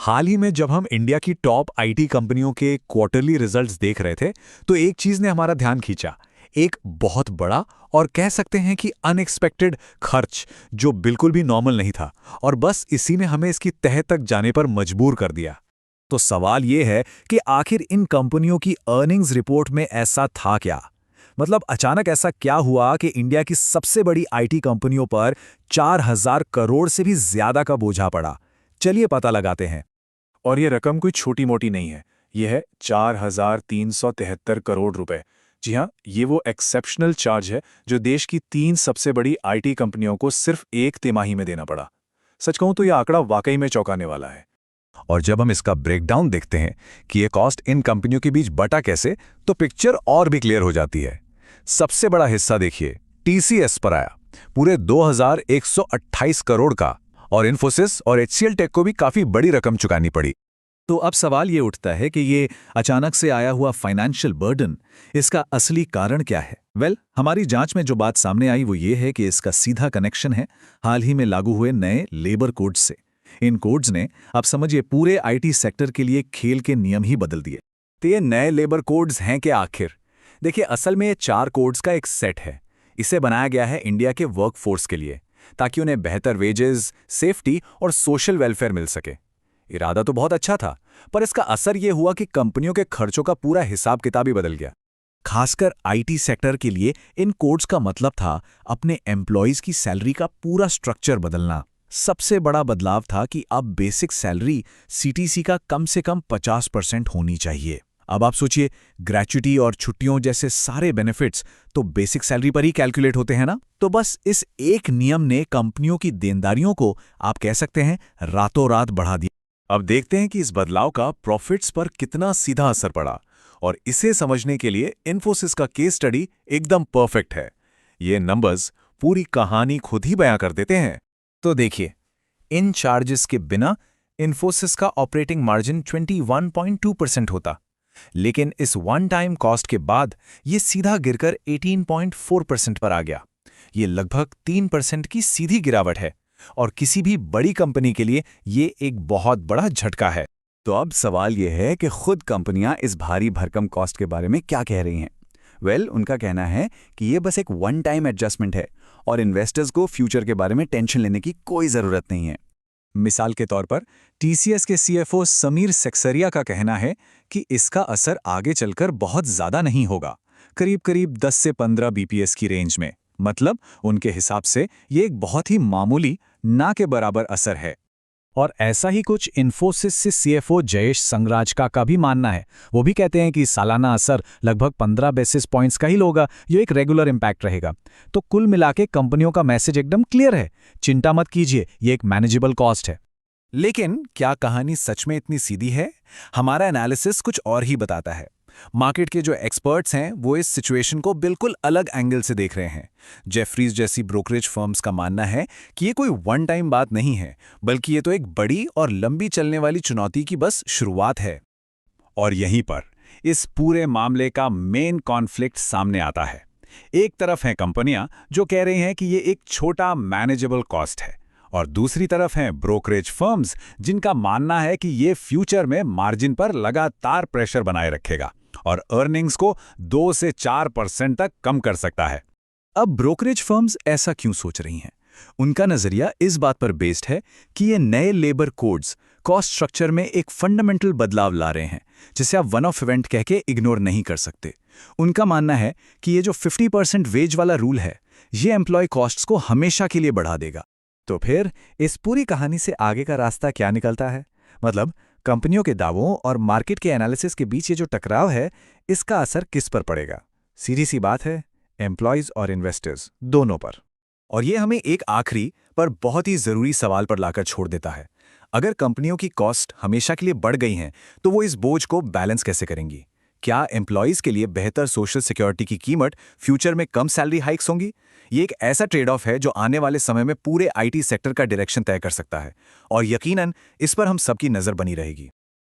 हाल ही में जब हम इंडिया की टॉप आईटी कंपनियों के क्वार्टरली रिजल्ट्स देख रहे थे, तो एक चीज ने हमारा ध्यान खींचा। एक बहुत बड़ा और कह सकते हैं कि अनएक्सपेक्टेड खर्च, जो बिल्कुल भी नॉर्मल नहीं था, और बस इसी ने हमें इसकी तह तक जाने पर मजबूर कर दिया। तो सवाल ये है कि आखिर इन कंपनियों की अर्निंग्स रिपोर्ट में ऐसा था क्या? मतलब अचानक ऐसा क्या हुआ कि इंडिया की सबसे बड़ी आईटी कंपनियों पर 4000 करोड़ से भी ज्यादा का बोझा पड़ा? चलिए पता लगाते हैं। और ये रकम कोई छोटी मोटी नहीं है। ये है 4,373 करोड़ रुपए। जी हाँ, ये वो एक्सेप्शनल चार्ज है जो देश की 3 सबसे बड़ी आईटी कंपनियों को सिर्फ एक तिमाही में देना पड़ा। सच कहूं तो ये आंकड़ा वाकई में चौंकाने वाला है। और जब हम इसका ब्रेकडाउन देखते हैं कि ये कॉस्ट इन कंपनियों के बीच बटा कैसे, तो पिक्चर और भी क्लियर हो जाती है। सबसे बड़ा हिस्सा देखिए, टीसीएस पर आया, पूरे 2128 करोड़ का। और इन्फोसिस और एचसीएल टेक को भी काफी बड़ी रकम चुकानी पड़ी। तो अब सवाल ये उठता है कि ये अचानक से आया हुआ फाइनेंशियल बर्डन, इसका असली कारण क्या है? हमारी जांच में जो बात सामने आई वो ये है कि इसका सीधा कनेक्शन है हाल ही में लागू हुए नए लेबर कोड्स से। इन कोड्स ने, आप समझिए, पूरे आईटी सेक्टर के लिए खेल के नियम ही बदल दिए। तो ये नए लेबर कोड्स हैं क्या आखिर? देखिए, असल में ये 4 कोड्स का एक सेट है। इसे बनाया गया है इंडिया के वर्कफोर्स के लिए, ताकि उन्हें बेहतर वेजेस, सेफ्टी और सोशल वेलफेयर मिल सके। इरादा तो बहुत अच्छा था, पर इसका असर यह हुआ कि कंपनियों के खर्चों का पूरा हिसाब किताब ही बदल गया। खासकर आईटी सेक्टर के लिए इन कोड्स का मतलब था अपने एम्प्लॉयज की सैलरी का पूरा स्ट्रक्चर बदलना। सबसे बड़ा बदलाव था कि अब बेसिक सैलरी सीटीसी का कम से कम 50% होनी चाहिए। अब आप सोचिए, ग्रेच्युटी और छुट्टियों जैसे सारे बेनिफिट्स तो बेसिक सैलरी पर ही कैलकुलेट होते हैं ना। तो बस इस एक नियम ने कंपनियों की देनदारियों को, आप कह सकते हैं, रातों रात बढ़ा दिया। अब देखते हैं कि इस बदलाव का प्रॉफिट्स पर कितना सीधा असर पड़ा। और इसे समझने के लिए इन्फोसिस का केस स्टडी एकदम परफेक्ट है। ये नंबर्स पूरी कहानी खुद ही बयां कर देते हैं। तो देखिए, इन चार्जेस के बिना इन्फोसिस का ऑपरेटिंग मार्जिन 21.2% होता, लेकिन इस वन टाइम कॉस्ट के बाद ये सीधा गिरकर 18.4% पर आ गया। ये लगभग 3% की सीधी गिरावट है, और किसी भी बड़ी कंपनी के लिए ये एक बहुत बड़ा झटका है। तो अब सवाल यह है कि खुद कंपनियां इस भारी भरकम कॉस्ट के बारे में क्या कह रही हैं? उनका कहना है कि ये बस एक वन टाइम एडजस्टमेंट है और इन्वेस्टर्स को फ्यूचर के बारे में टेंशन लेने की कोई ज़रूरत नहीं है। मिसाल के तौर पर टीसीएस के सीएफओ समीर सेक्सरिया का कहना है कि इसका असर आगे चलकर बहुत ज़्यादा नहीं होगा, करीब करीब 10 से 15 बीपीएस की रेंज में। मतलब उनके हिसाब से ये एक बहुत ही मामूली, ना के बराबर असर है। और ऐसा ही कुछ इन्फोसिस से सीएफओ जयेश संगराजका का भी मानना है। वो भी कहते हैं कि सालाना असर लगभग 15 बेसिस पॉइंट्स का ही होगा, जो एक रेगुलर इम्पैक्ट रहेगा। तो कुल मिलाके कंपनियों का मैसेज एकदम क्लियर है, चिंता मत कीजिए, ये एक मैनेजेबल कॉस्ट है। लेकिन क्या कहानी सच में इतनी सीधी है? हमारा एनालिसिस कुछ और ही बताता है। मार्केट के जो एक्सपर्ट्स हैं वो इस सिचुएशन को बिल्कुल अलग एंगल से देख रहे हैं। जेफरीज जैसी ब्रोकरेज फर्म्स का मानना है कि ये कोई वन टाइम बात नहीं है, बल्कि ये तो एक बड़ी और लंबी चलने वाली चुनौती की बस शुरुआत है। और यहीं पर इस पूरे मामले का मेन कॉन्फ्लिक्ट सामने आता है। एक तरफ हैं कंपनियां जो कह रही हैं कि ये एक छोटा मैनेजेबल कॉस्ट है, और दूसरी तरफ हैं ब्रोकरेज फर्म्स जिनका मानना है कि ये फ्यूचर में मार्जिन पर लगातार प्रेशर बनाए रखेगा और अर्निंग्स को 2 से 4% तक कम कर सकता है। अब ब्रोकरेज फर्म्स ऐसा क्यों सोच रही हैं? उनका नजरिया इस बात पर बेस्ड है कि ये नए लेबर कोड्स कॉस्ट स्ट्रक्चर में एक फंडामेंटल बदलाव ला रहे हैं, जिसे आप वन ऑफ इवेंट कह के इग्नोर नहीं कर सकते। उनका मानना है कि ये जो 50% वेज वाला रूल है, ये एम्प्लॉय कॉस्ट्स को हमेशा के लिए बढ़ा देगा। तो फिर इस पूरी कहानी से आगे का रास्ता क्या निकलता है? मतलब कंपनियों के दावों और मार्केट के एनालिसिस के बीच ये जो टकराव है, इसका असर किस पर पड़ेगा? सीधी सी बात है, एम्प्लॉयज और इन्वेस्टर्स दोनों पर। और ये हमें एक आखिरी पर बहुत ही जरूरी सवाल पर लाकर छोड़ देता है। अगर कंपनियों की कॉस्ट हमेशा के लिए बढ़ गई हैं, तो वो इस बोझ को बैलेंस कैसे करेंगी? क्या एम्प्लॉयज के लिए बेहतर सोशल सिक्योरिटी की कीमत फ्यूचर में कम सैलरी हाइक्स होंगी? ये एक ऐसा ट्रेड ऑफ है जो आने वाले समय में पूरे आईटी सेक्टर का डायरेक्शन तय कर सकता है, और यकीनन इस पर हम सबकी नजर बनी रहेगी।